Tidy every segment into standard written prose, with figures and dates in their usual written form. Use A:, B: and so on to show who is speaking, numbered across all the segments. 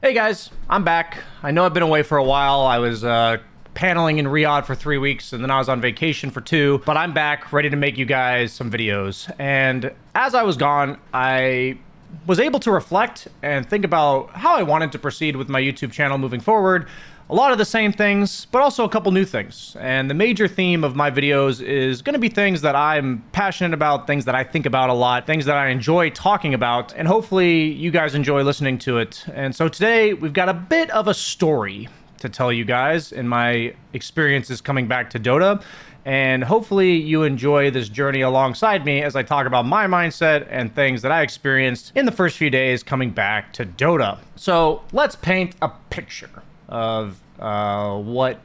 A: Hey guys, I'm back. I know I've been away for a while. I was paneling in Riyadh for 3 weeks and then I was on vacation for 2, but I'm back ready to make you guys some videos. And as I was gone, I was able to reflect and think about how I wanted to proceed with my YouTube channel moving forward. A lot of the same things, but also a couple new things. And the major theme of my videos is going to be things that I'm passionate about, things that I think about a lot, things that I enjoy talking about, and hopefully you guys enjoy listening to it. And so today we've got a bit of a story to tell you guys in my experiences coming back to Dota. And hopefully you enjoy this journey alongside me as I talk about my mindset and things that I experienced in the first few days coming back to Dota. So let's paint a picture of what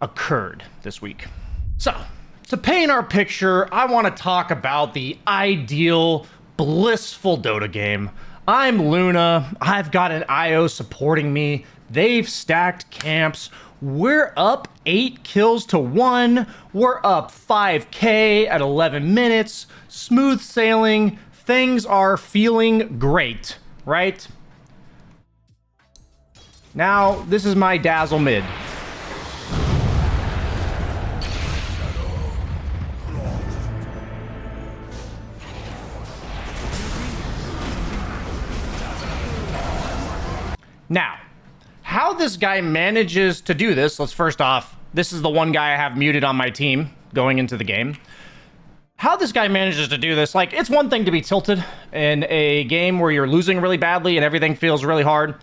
A: occurred this week. So, to paint our picture, I want to talk about the ideal, blissful Dota game. I'm Luna. I've got an IO supporting me. They've stacked camps. We're up 8 kills to 1. We're up 5k at 11 minutes. Smooth sailing. Things are feeling great, right? Now, this is my Dazzle mid. Now, how this guy manages to do this, let's first off, this is the one guy I have muted on my team going into the game. How this guy manages to do this, like, it's one thing to be tilted in a game where you're losing really badly and everything feels really hard.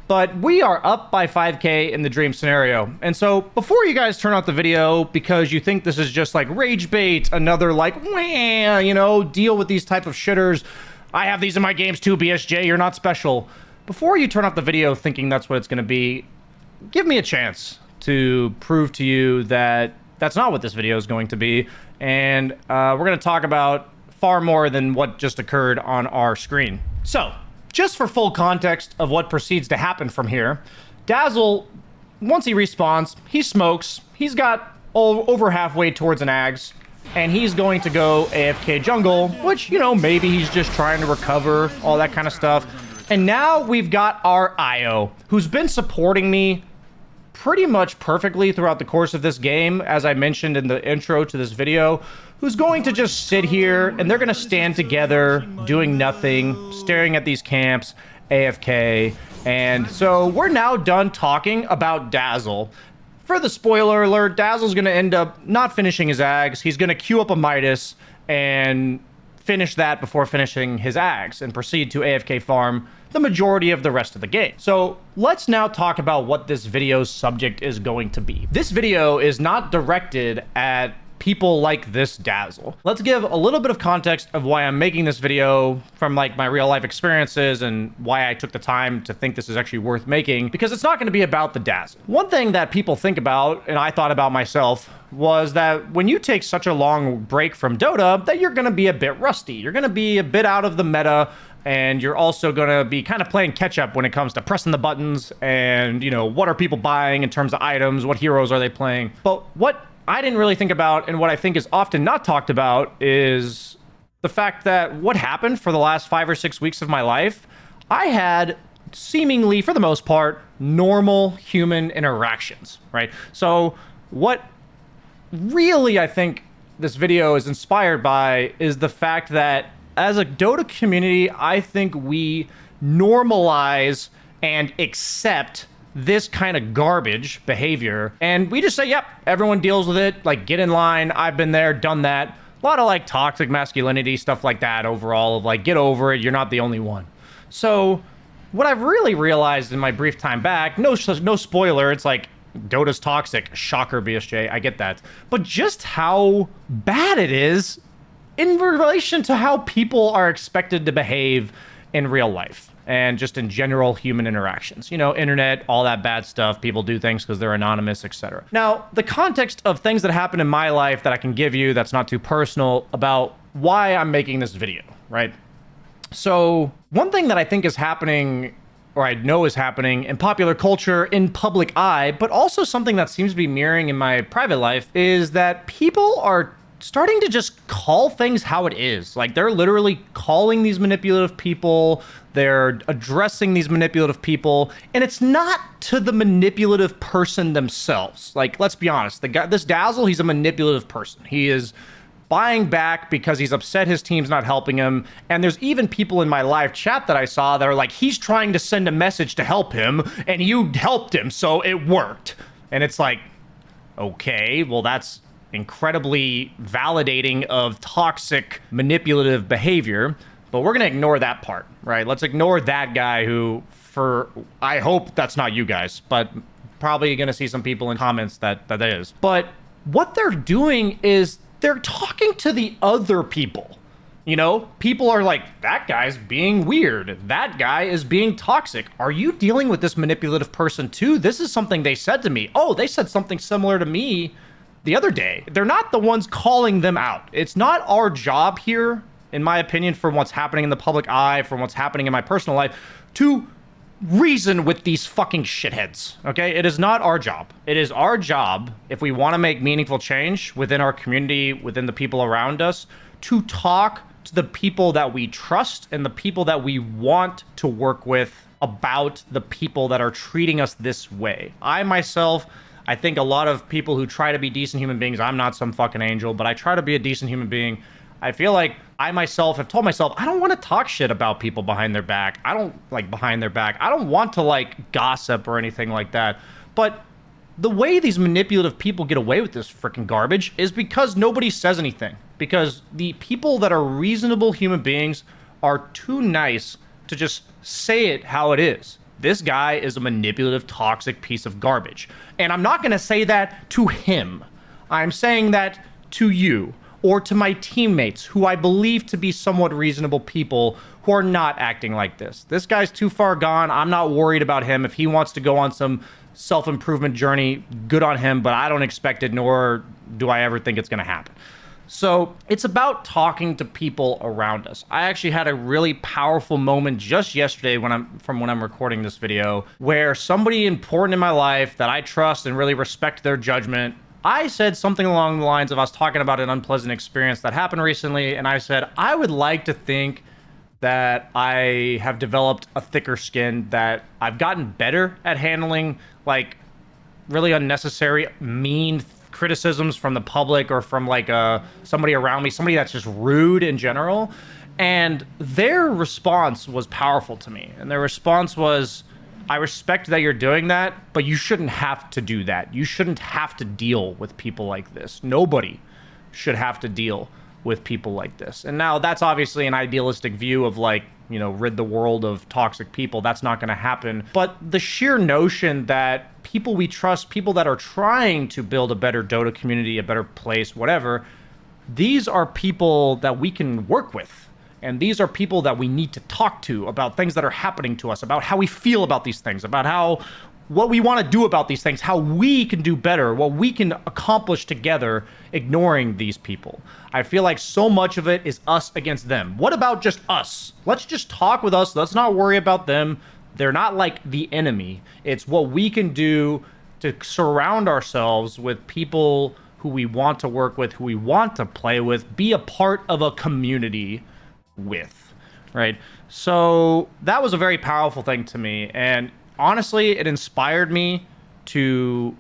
A: But we are up by 5k in the dream scenario. And so before you guys turn off the video because you think this is just like rage bait, another like, wah, you know, deal with these type of shitters. I have these in my games too, BSJ, you're not special. Before you turn off the video thinking that's what it's going to be, give me a chance to prove to you that that's not what this video is going to be. And we're going to talk about far more than what just occurred on our screen. So, just for full context of what proceeds to happen from here, Dazzle, once he respawns, he smokes, he's got over halfway towards an Ags, and he's going to go AFK jungle, which, you know, maybe he's just trying to recover, all that kind of stuff. And now we've got our IO, who's been supporting me pretty much perfectly throughout the course of this game, as I mentioned in the intro to this video, who's going to just sit here and they're going to stand together doing nothing, staring at these camps, AFK. And so we're now done talking about Dazzle. For the spoiler alert, Dazzle's going to end up not finishing his Ags. He's going to queue up a Midas and finish that before finishing his Ags and proceed to AFK farm the majority of the rest of the game. So let's now talk about what this video's subject is going to be. This video is not directed at people like this Dazzle. Let's give a little bit of context of why I'm making this video from like my real life experiences and why I took the time to think this is actually worth making, because it's not going to be about the Dazzle. One thing that people think about, and I thought about myself, was that when you take such a long break from Dota, that you're going to be a bit rusty. You're going to be a bit out of the meta, and you're also going to be kind of playing catch up when it comes to pressing the buttons and, you know, what are people buying in terms of items, what heroes are they playing. But what I didn't really think about, and what I think is often not talked about, is the fact that what happened for the last 5 or 6 weeks of my life, I had seemingly, for the most part, normal human interactions, right? So what really I think this video is inspired by is the fact that as a Dota community, I think we normalize and accept this kind of garbage behavior, and we just say, yep, everyone deals with it, like, get in line, I've been there, done that. A lot of like toxic masculinity, stuff like that overall, of like, get over it, you're not the only one. So what I've really realized in my brief time back, no spoiler, it's like, Dota's toxic, shocker BSJ, I get that, but just how bad it is in relation to how people are expected to behave in real life and just in general human interactions. You know, internet, all that bad stuff, people do things because they're anonymous, etc. Now, the context of things that happen in my life that I can give you that's not too personal about why I'm making this video, right? So one thing that I think is happening, or I know is happening in popular culture, in public eye, but also something that seems to be mirroring in my private life, is that people are starting to just call things how it is. Like, they're literally calling these manipulative people, they're addressing these manipulative people, and it's not to the manipulative person themselves. Like, let's be honest, this Dazzle, he's a manipulative person. He is buying back because he's upset his team's not helping him. And there's even people in my live chat that I saw that are like, he's trying to send a message to help him, and you helped him, so it worked. And it's like, okay, well, that's incredibly validating of toxic, manipulative behavior, but we're gonna ignore that part, right? Let's ignore that guy who, I hope that's not you guys, but probably gonna see some people in comments that is. But what they're doing is they're talking to the other people. You know, people are like, that guy's being weird. That guy is being toxic. Are you dealing with this manipulative person too? This is something they said to me. Oh, they said something similar to me the other day. They're not the ones calling them out. It's not our job here, in my opinion, from what's happening in the public eye, from what's happening in my personal life, to reason with these fucking shitheads, okay? It is not our job. It is our job, if we want to make meaningful change within our community, within the people around us, to talk to the people that we trust and the people that we want to work with about the people that are treating us this way. I think a lot of people who try to be decent human beings, I'm not some fucking angel, but I try to be a decent human being. I feel like I myself have told myself, I don't want to talk shit about people behind their back. I don't want to like gossip or anything like that. But the way these manipulative people get away with this freaking garbage is because nobody says anything. Because the people that are reasonable human beings are too nice to just say it how it is. This guy is a manipulative, toxic piece of garbage. And I'm not going to say that to him. I'm saying that to you, or to my teammates, who I believe to be somewhat reasonable people who are not acting like this. This guy's too far gone. I'm not worried about him. If he wants to go on some self-improvement journey, good on him, but I don't expect it, nor do I ever think it's going to happen. So it's about talking to people around us. I actually had a really powerful moment just yesterday when I'm recording this video, where somebody important in my life that I trust and really respect their judgment, I said something along the lines of, I was talking about an unpleasant experience that happened recently, and I said, I would like to think that I have developed a thicker skin, that I've gotten better at handling like really unnecessary, mean criticisms from the public or from like somebody around me, somebody that's just rude in general. And their response was powerful to me. And their response was, I respect that you're doing that, but you shouldn't have to do that. You shouldn't have to deal with people like this. Nobody should have to deal with people like this. And now that's obviously an idealistic view of like, you know, rid the world of toxic people. That's not going to happen. But the sheer notion that people we trust, people that are trying to build a better Dota community, a better place, whatever, these are people that we can work with. And these are people that we need to talk to about things that are happening to us, about how we feel about these things, about what we want to do about these things, how we can do better, what we can accomplish together, ignoring these people. I feel like so much of it is us against them. What about just us? Let's just talk with us. Let's not worry about them. They're not like the enemy. It's what we can do to surround ourselves with people who we want to work with, who we want to play with, be a part of a community with, right? So that was a very powerful thing to me, and honestly, it inspired me to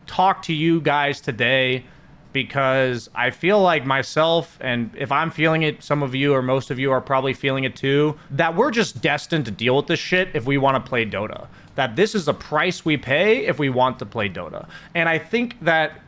A: talk to you guys today, because I feel like myself, and if I'm feeling it, some of you or most of you are probably feeling it too, that we're just destined to deal with this shit if we want to play Dota. That this is a price we pay if we want to play Dota. And I think that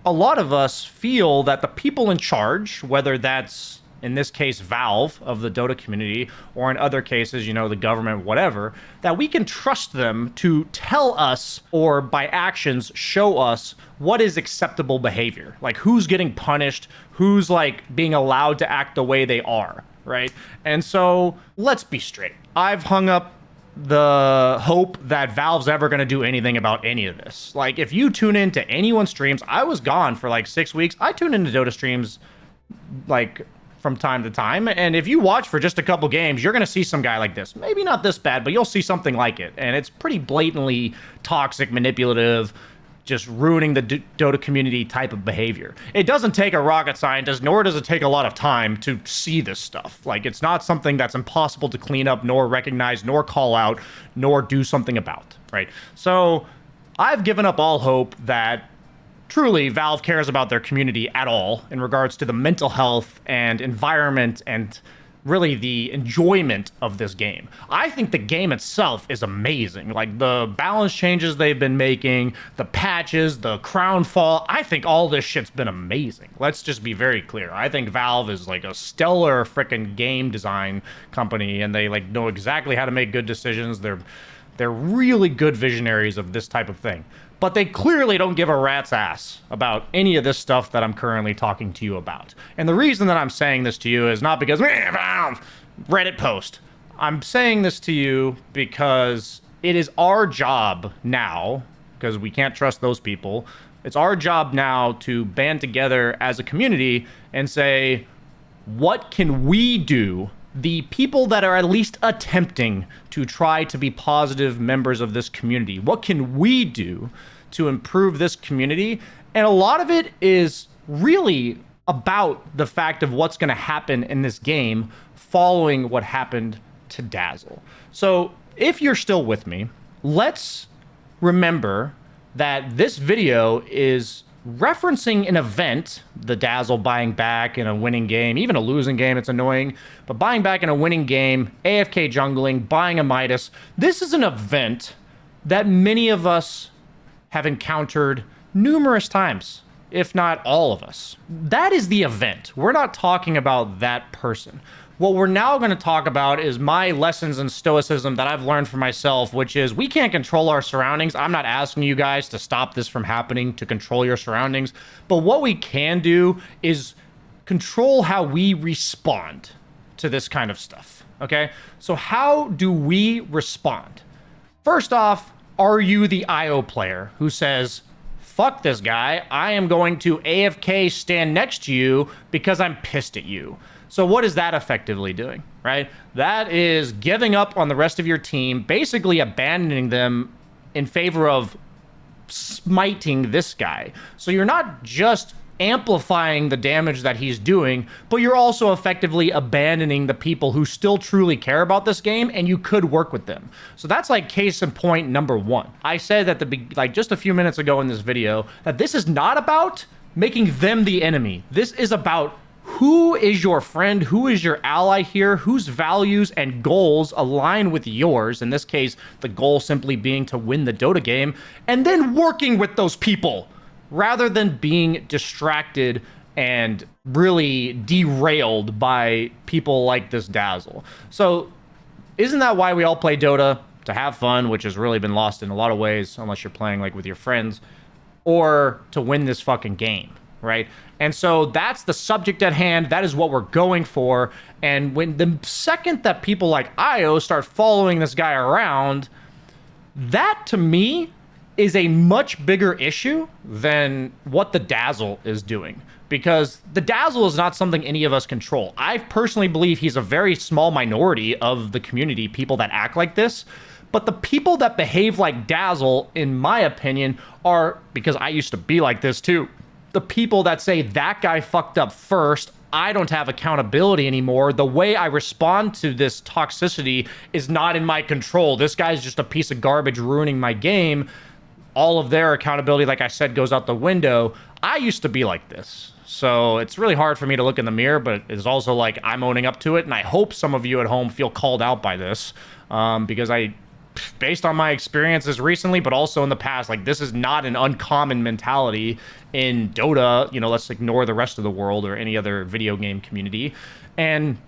A: a lot of us feel that the people in charge, whether that's in this case Valve of the Dota community, or in other cases, you know, the government, whatever, that we can trust them to tell us, or by actions show us, what is acceptable behavior. Like who's getting punished, who's like being allowed to act the way they are, right? And so let's be straight. I've hung up the hope that Valve's ever going to do anything about any of this. Like if you tune into anyone's streams, I was gone for like 6 weeks. I tune into Dota streams like from time to time, and if you watch for just a couple games, you're gonna see some guy like this. Maybe not this bad, but you'll see something like it, and it's pretty blatantly toxic, manipulative, just ruining the Dota community type of behavior. It doesn't take a rocket scientist, nor does it take a lot of time to see this stuff. Like, it's not something that's impossible to clean up, nor recognize, nor call out, nor do something about, right? So I've given up all hope that truly Valve cares about their community at all in regards to the mental health and environment and really the enjoyment of this game. I think the game itself is amazing. Like, the balance changes they've been making, the patches, the crown fall, I think all this shit's been amazing. Let's just be very clear. I think Valve is like a stellar freaking game design company, and they like know exactly how to make good decisions. They're really good visionaries of this type of thing. But they clearly don't give a rat's ass about any of this stuff that I'm currently talking to you about. And the reason that I'm saying this to you is not because Reddit post. I'm saying this to you because it is our job now, because we can't trust those people, it's our job now to band together as a community and say, what can we do? The people that are at least attempting to try to be positive members of this community, what can we do to improve this community? And a lot of it is really about the fact of what's going to happen in this game following what happened to Dazzle. So if you're still with me, let's remember that this video is referencing an event, the Dazzle buying back in a winning game, even a losing game, it's annoying, but buying back in a winning game, AFK jungling, buying a Midas. This is an event that many of us have encountered numerous times, if not all of us. That is the event. We're not talking about that person. What we're now going to talk about is my lessons in stoicism that I've learned for myself, which is we can't control our surroundings. I'm not asking you guys to stop this from happening, to control your surroundings. But what we can do is control how we respond to this kind of stuff, okay? So how do we respond? First off, are you the IO player who says, fuck this guy, I am going to AFK stand next to you because I'm pissed at you? So what is that effectively doing, right? That is giving up on the rest of your team, basically abandoning them in favor of smiting this guy. So you're not just amplifying the damage that he's doing, but you're also effectively abandoning the people who still truly care about this game and you could work with them. So that's like case in point number one. I said at like just a few minutes ago in this video that this is not about making them the enemy. This is about who is your friend, who is your ally here, whose values and goals align with yours, in this case, the goal simply being to win the Dota game, and then working with those people rather than being distracted and really derailed by people like this Dazzle. So isn't that why we all play Dota? To have fun, which has really been lost in a lot of ways, unless you're playing like with your friends, or to win this fucking game, right? And so that's the subject at hand. That is what we're going for. And when the second that people like IO start following this guy around, that to me is a much bigger issue than what the Dazzle is doing, because the Dazzle is not something any of us control. I personally believe he's a very small minority of the community, people that act like this. But the people that behave like Dazzle, in my opinion, are, because I used to be like this too, the people that say that guy fucked up first, I don't have accountability anymore. The way I respond to this toxicity is not in my control. This guy's just a piece of garbage ruining my game. All of their accountability, like I said, goes out the window. I used to be like this. So it's really hard for me to look in the mirror, but it's also like I'm owning up to it. And I hope some of you at home feel called out by this, because based on my experiences recently, but also in the past, like this is not an uncommon mentality in Dota. You know, let's ignore the rest of the world or any other video game community. And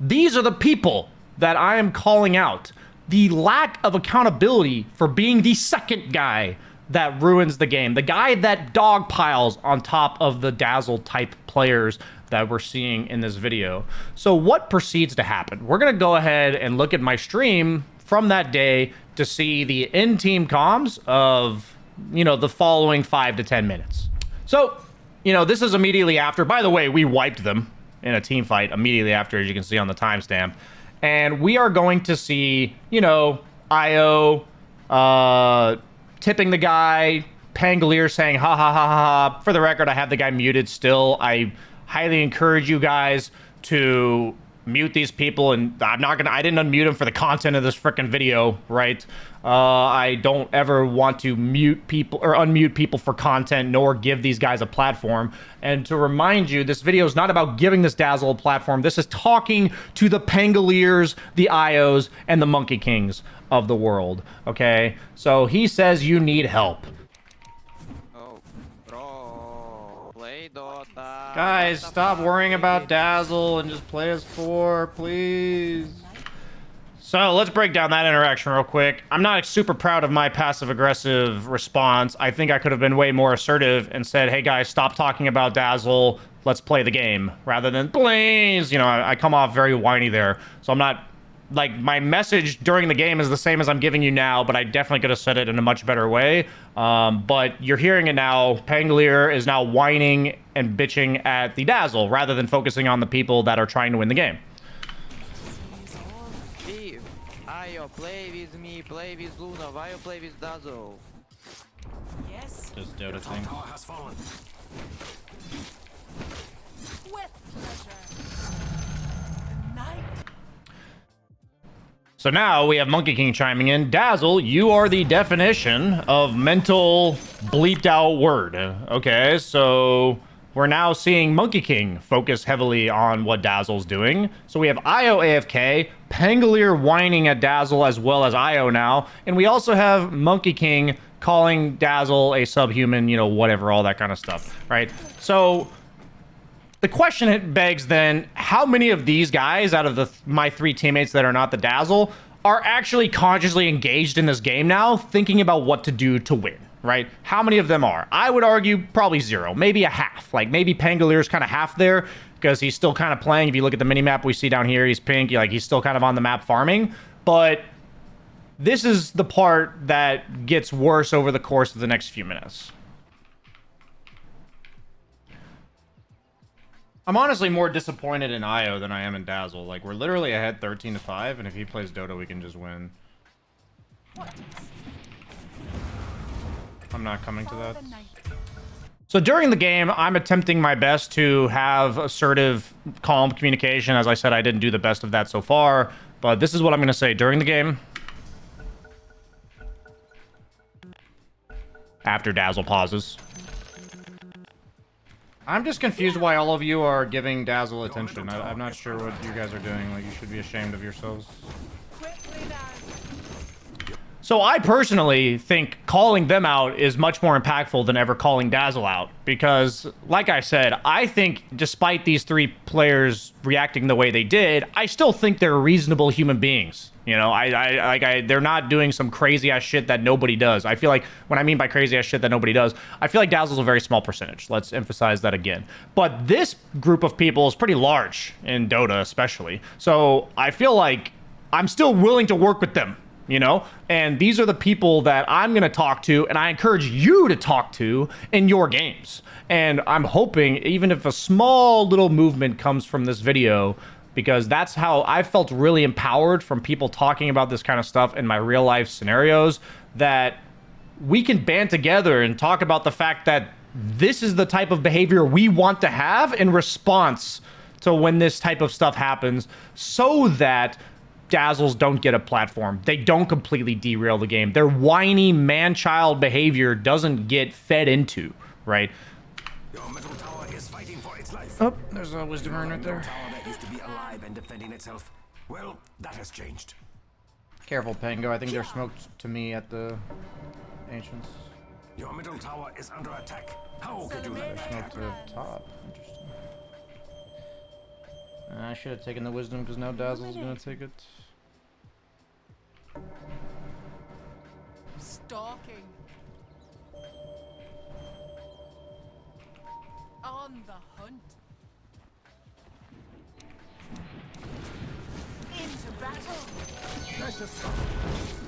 A: these are the people that I am calling out. The lack of accountability for being the second guy that ruins the game. The guy that dogpiles on top of the Dazzle type players that we're seeing in this video. So what proceeds to happen? We're going to go ahead and look at my stream from that day to see the in-team comms of, you know, the following 5 to 10 minutes. So, you know, this is immediately after. By the way, we wiped them in a team fight immediately after, as you can see on the timestamp. And we are going to see, you know, IO tipping the guy, Pangolier saying, ha ha ha ha ha. For the record, I have the guy muted still. I highly encourage you guys to mute these people, and I didn't unmute them for the content of this freaking video, right? I don't ever want to mute people or unmute people for content, nor give these guys a platform. And to remind you, this video is not about giving this Dazzle a platform. This is talking to the Pangoliers, the IOs, and the Monkey Kings of the world, okay? So he says you need help. Guys, stop worrying about Dazzle and just play as 4, please. So let's break down that interaction real quick. I'm not super proud of my passive-aggressive response. I think I could have been way more assertive and said, hey guys, stop talking about Dazzle. Let's play the game. Rather than, please. You know, I come off very whiny there. So I'm not... Like, my message during the game is the same as I'm giving you now, but I definitely could have said it in a much better way. But you're hearing it now. Pangolier is now whining and bitching at the Dazzle rather than focusing on the people that are trying to win the game.
B: Steve, Ayo, play with me, play with Luna, why you play with Dazzle?
C: Yes.
A: Just Dota thing.
C: Has fallen. With pleasure. The night.
A: So now we have Monkey King chiming in. Dazzle, you are the definition of mental bleeped out word. Okay, so we're now seeing Monkey King focus heavily on what Dazzle's doing. So we have IO AFK, Pangolier whining at Dazzle as well as IO now. And we also have Monkey King calling Dazzle a subhuman, you know, whatever, all that kind of stuff, right? So the question it begs then, how many of these guys out of my 3 teammates that are not the Dazzle are actually consciously engaged in this game now, thinking about what to do to win, right? How many of them are? I would argue probably 0, maybe a half. Like maybe Pangolier's kind of half there because he's still kind of playing. If you look at the minimap we see down here, he's pink. Like he's still kind of on the map farming. But this is the part that gets worse over the course of the next few minutes. I'm honestly more disappointed in IO than I am in Dazzle. Like, we're literally ahead 13-5, and if he plays Dota, we can just win. I'm not coming to that. So during the game, I'm attempting my best to have assertive, calm communication. As I said, I didn't do the best of that so far, but this is what I'm going to say during the game. After Dazzle pauses. I'm just confused why all of you are giving Dazzle attention. I'm not sure what you guys are doing. Like, you should be ashamed of yourselves. So I personally think calling them out is much more impactful than ever calling Dazzle out. Because, like I said, I think despite these 3 players reacting the way they did, I still think they're reasonable human beings. You know, they're not doing some crazy-ass shit that nobody does. I feel like, when I mean by crazy-ass shit that nobody does, I feel like Dazzle's a very small percentage. Let's emphasize that again. But this group of people is pretty large, in Dota especially. So I feel like I'm still willing to work with them, you know? And these are the people that I'm going to talk to, and I encourage you to talk to in your games. And I'm hoping, even if a small little movement comes from this video, because that's how I felt really empowered from people talking about this kind of stuff in my real life scenarios, that we can band together and talk about the fact that this is the type of behavior we want to have in response to when this type of stuff happens, so that Dazzles don't get a platform. They don't completely derail the game. Their whiny man-child behavior doesn't get fed into, right?
C: Your middle tower is fighting for its life.
A: Oh, there's a wisdom rune right there.
C: Tower that used to be alive and defending itself. Well, that has changed.
A: Careful, Pango. I think they're smoked to me at the Ancients.
C: Your middle tower is under attack. How could you let that
A: Smoked
C: happen?
A: to the top. Interesting. I should have taken the wisdom because now Dazzle's gonna take it.
D: Stalking. On the hunt. Into battle.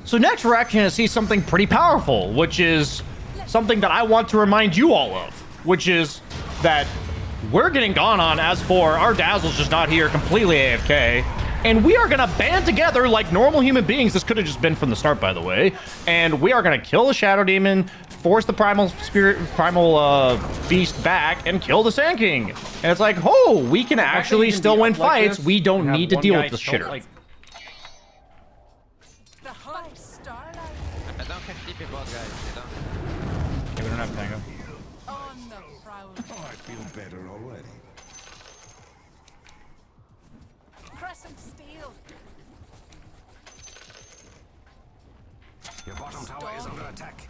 A: So next we're actually gonna see something pretty powerful, which is something that I want to remind you all of, which is that we're getting gone on as for our Dazzle's just not here, completely AFK. And we are gonna band together like normal human beings. This could have just been from the start, by the way. And we are gonna kill the Shadow Demon, force the primal spirit, primal beast back and kill the Sand King. And it's like, oh, we can actually still win fights. We don't need to deal with this shitter.
D: The hunt starlight
B: I don't have TP bot, guys. I don't.
A: Okay, we don't have Tango.
D: on the prowl.
C: Oh, I feel better already.
D: Crescent steel.
C: Your bottom tower is under attack.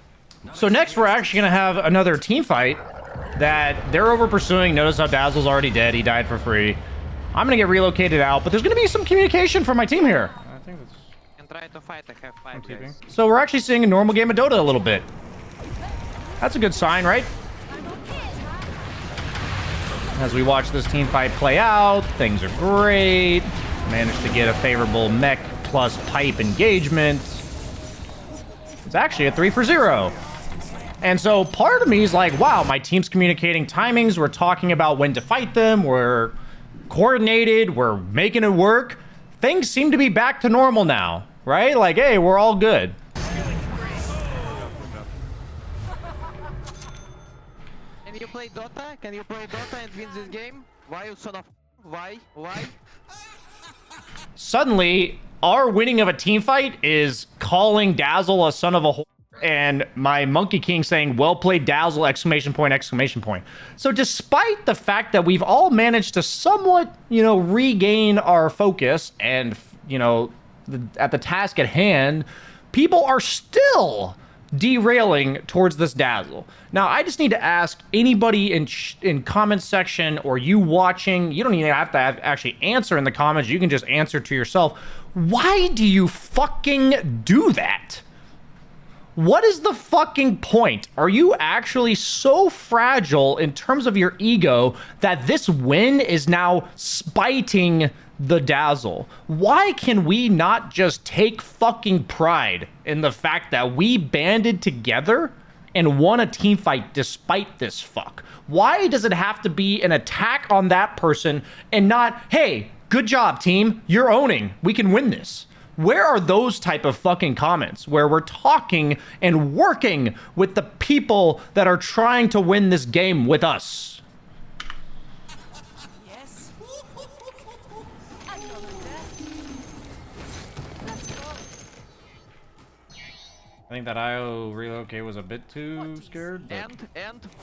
A: So next we're actually going to have another team fight that they're over pursuing. Notice how Dazzle's already dead. He died for free. I'm going to get relocated out, but there's going to be some communication from my team here. I think that's...
B: Can try to fight. I have 5 guys.
A: So we're actually seeing a normal game of Dota a little bit. That's a good sign, right? As we watch this team fight play out, things are great. Managed to get a favorable mech plus pipe engagement. It's actually a 3-for-0. And so part of me is like, wow, my team's communicating timings. We're talking about when to fight them. We're coordinated. We're making it work. Things seem to be back to normal now, right? Like, hey, we're all good.
B: Can you play Dota? Can you play Dota and win this game? Why you son of... Why? Why?
A: Suddenly, our winning of a team fight is calling Dazzle a son of a whore, and my Monkey King saying, well played, Dazzle, exclamation point, exclamation point. So despite the fact that we've all managed to somewhat, regain our focus and, at the task at hand, people are still derailing towards this Dazzle. Now, I just need to ask anybody in comment section or you watching, you don't even have to actually answer in the comments. You can just answer to yourself. Why do you fucking do that? What is the fucking point? Are you actually so fragile in terms of your ego that this win is now spiting the Dazzle? Why can we not just take fucking pride in the fact that we banded together and won a team fight despite this fuck? Why does it have to be an attack on that person and not, hey, good job, team, you're owning, we can win this? Where are those type of fucking comments where we're talking and working with the people that are trying to win this game with us?
D: Yes. Another death. Let's go.
A: I think that IO relocate was a bit too scared. But...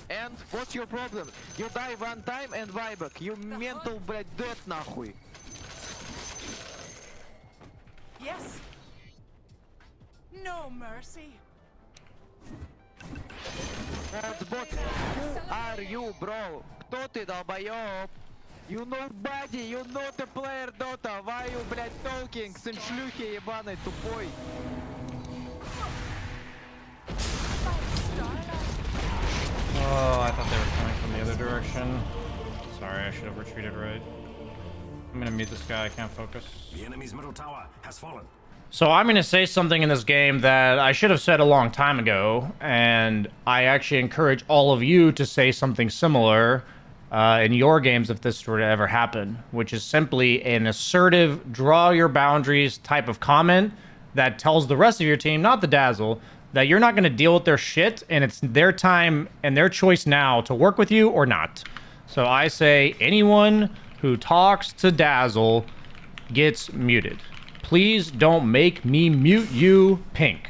B: And what's your problem? You die one time and buyback. You mental, блядь, dead нахуй.
D: Yes. No mercy.
B: Bot, who are you, bro? Кто ты, долбоёб? You nobody, you not a player Dota. Why you, блядь, talking? Сын шлюхи ебаный, тупой.
A: Oh, I thought they were coming from the other direction. Sorry, I should have retreated right. I'm gonna mute this guy, I can't focus.
C: The enemy's middle tower has fallen.
A: So I'm gonna say something in this game that I should have said a long time ago, and I actually encourage all of you to say something similar in your games if this were to ever happen, which is simply an assertive, draw your boundaries type of comment that tells the rest of your team, not the Dazzle, that you're not gonna deal with their shit, and it's their time and their choice now to work with you or not. So I say anyone who talks to Dazzle gets muted. Please don't make me mute you, Pink.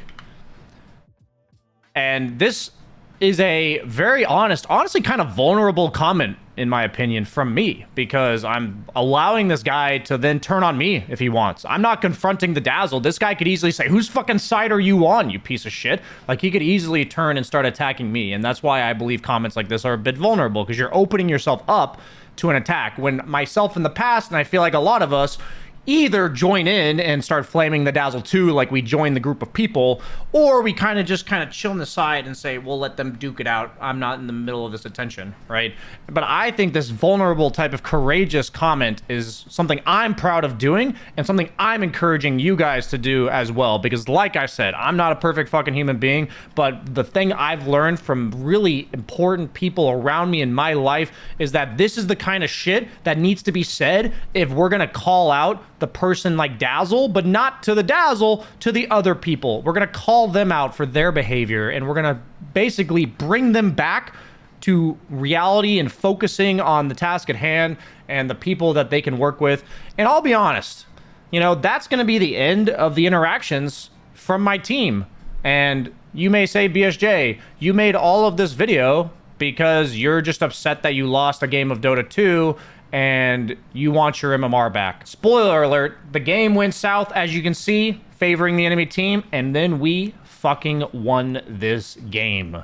A: And this is a very honestly kind of vulnerable comment, in my opinion, from me, because I'm allowing this guy to then turn on me if he wants. I'm not confronting the Dazzle. This guy could easily say, whose fucking side are you on, you piece of shit? Like, he could easily turn and start attacking me, and that's why I believe comments like this are a bit vulnerable, because you're opening yourself up to an attack, when myself in the past, and I feel like a lot of us, either join in and start flaming the Dazzle too, like we join the group of people, or we kind of chill on the side and say, we'll let them duke it out. I'm not in the middle of this attention, right? But I think this vulnerable type of courageous comment is something I'm proud of doing and something I'm encouraging you guys to do as well. Because like I said, I'm not a perfect fucking human being, but the thing I've learned from really important people around me in my life is that this is the kind of shit that needs to be said if we're gonna call out the person like Dazzle, but not to the Dazzle, to the other people. We're going to call them out for their behavior, and we're going to basically bring them back to reality and focusing on the task at hand and the people that they can work with. And I'll be honest, you know, that's going to be the end of the interactions from my team. And you may say, BSJ, you made all of this video because you're just upset that you lost a game of Dota 2 and you want your MMR back. Spoiler alert, the game went south, as you can see, favoring the enemy team, and then we fucking won this game.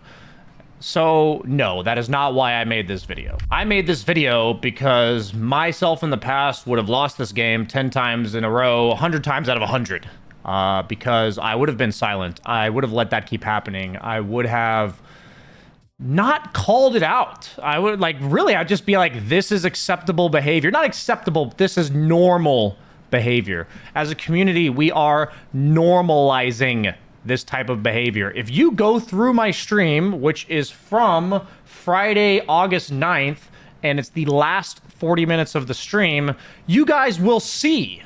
A: So, no, that is not why I made this video. I made this video because myself in the past would have lost this game 10 times in a row, 100 times out of 100. Because I would have been silent. I would have let that keep happening. I would have not called it out. I would, like, really, I'd just be like, this is acceptable behavior. Not acceptable, this is normal behavior. As a community, we are normalizing this type of behavior. If you go through my stream, which is from Friday, August 9th, and it's the last 40 minutes of the stream, you guys will see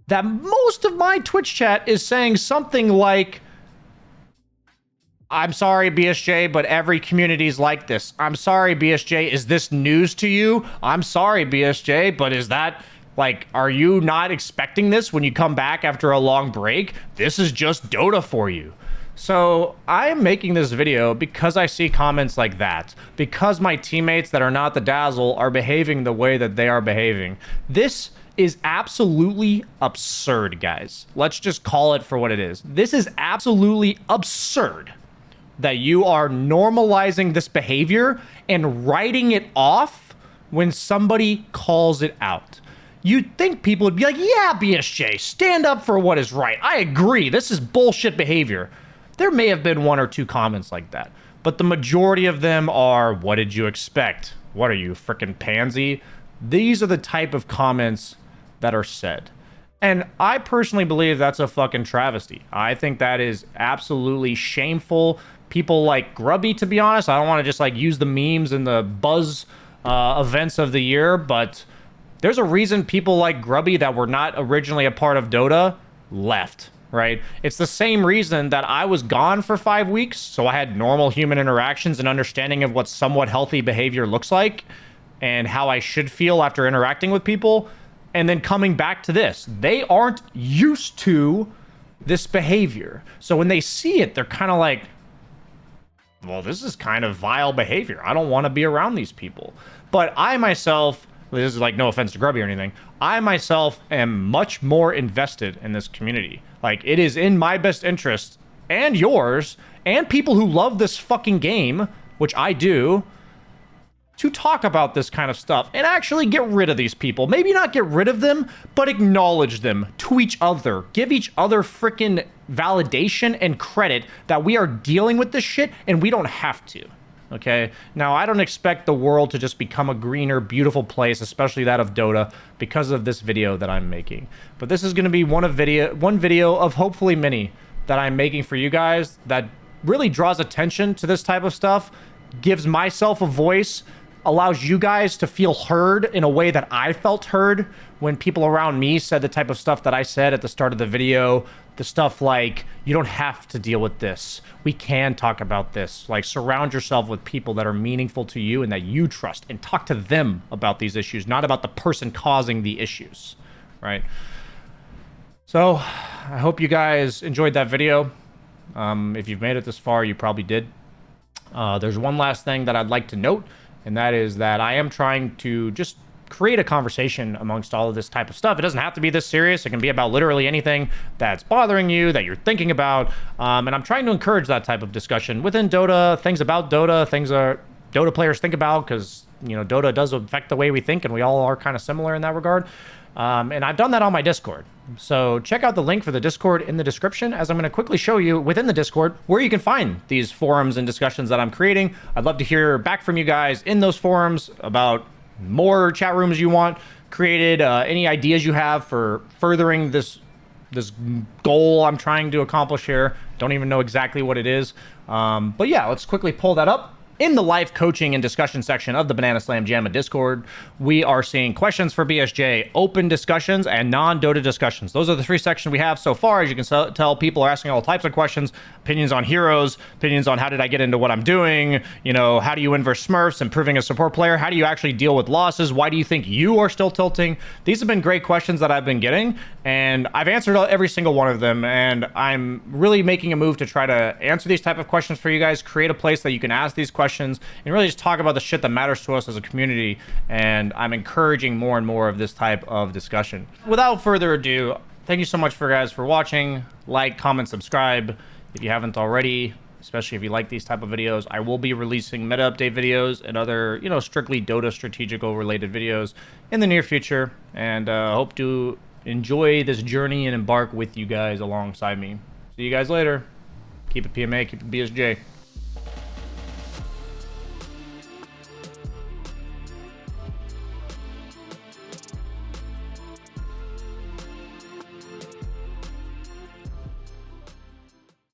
A: that most of my Twitch chat is saying something like, I'm sorry, BSJ, but every community's like this. I'm sorry, BSJ, is this news to you? I'm sorry, BSJ, but is that, like, are you not expecting this when you come back after a long break? This is just Dota for you. So I am making this video because I see comments like that, because my teammates that are not the Dazzle are behaving the way that they are behaving. This is absolutely absurd, guys. Let's just call it for what it is. This is absolutely absurd that you are normalizing this behavior and writing it off when somebody calls it out. You'd think people would be like, yeah, BSJ, stand up for what is right. I agree. This is bullshit behavior. There may have been one or two comments like that, but the majority of them are, what did you expect? What are you, frickin' pansy? These are the type of comments that are said. And I personally believe that's a fucking travesty. I think that is absolutely shameful. People like Grubby, to be honest, I don't want to just like use the memes and the buzz events of the year, but there's a reason people like Grubby that were not originally a part of Dota left, right? It's the same reason that I was gone for 5 weeks, so I had normal human interactions and understanding of what somewhat healthy behavior looks like and how I should feel after interacting with people. And then coming back to this, they aren't used to this behavior. So when they see it, they're kind of like, well, this is kind of vile behavior. I don't want to be around these people. But I myself, this is like no offense to Grubby or anything, I myself am much more invested in this community. Like, it is in my best interest and yours and people who love this fucking game, which I do, to talk about this kind of stuff and actually get rid of these people. Maybe not get rid of them, but acknowledge them to each other. Give each other freaking validation and credit that we are dealing with this shit and we don't have to. Okay? Now, I don't expect the world to just become a greener, beautiful place, especially that of Dota, because of this video that I'm making. But this is going to be one video of hopefully many that I'm making for you guys that really draws attention to this type of stuff, gives myself a voice, allows you guys to feel heard in a way that I felt heard when people around me said the type of stuff that I said at the start of the video. The stuff like, you don't have to deal with this. We can talk about this. Like, surround yourself with people that are meaningful to you and that you trust, and talk to them about these issues, not about the person causing the issues, right? So, I hope you guys enjoyed that video. If you've made it this far, you probably did. There's one last thing that I'd like to note, and that is that I am trying to just create a conversation amongst all of this type of stuff. It doesn't have to be this serious. It can be about literally anything that's bothering you, that you're thinking about. And I'm trying to encourage that type of discussion within Dota, things about Dota, things that Dota players think about, because, you know, Dota does affect the way we think, and we all are kind of similar in that regard. And I've done that on my Discord. So check out the link for the Discord in the description, as I'm going to quickly show you within the Discord where you can find these forums and discussions that I'm creating. I'd love to hear back from you guys in those forums about more chat rooms you want created, any ideas you have for furthering this goal I'm trying to accomplish here. Don't even know exactly what it is. But yeah, let's quickly pull that up In the live coaching and discussion section of the Banana Slam Jamma Discord, we are seeing questions for BSJ, open discussions, and non-Dota discussions. Those are the 3 sections we have so far. As you can tell, people are asking all types of questions, opinions on heroes, opinions on how did I get into what I'm doing, you know, how do you win versus Smurfs, improving a support player, how do you actually deal with losses, why do you think you are still tilting? These have been great questions that I've been getting, and I've answered every single one of them, and I'm really making a move to try to answer these type of questions for you guys, create a place that you can ask these questions, and really just talk about the shit that matters to us as a community. And I'm encouraging more and more of this type of discussion. Without further ado, thank you so much for watching. Like, comment, subscribe if you haven't already, especially if you like these type of videos. I will be releasing meta update videos and other, you know, strictly Dota strategical related videos in the near future, and hope to enjoy this journey and embark with you guys alongside me. See you guys later. Keep it PMA, keep it BSJ.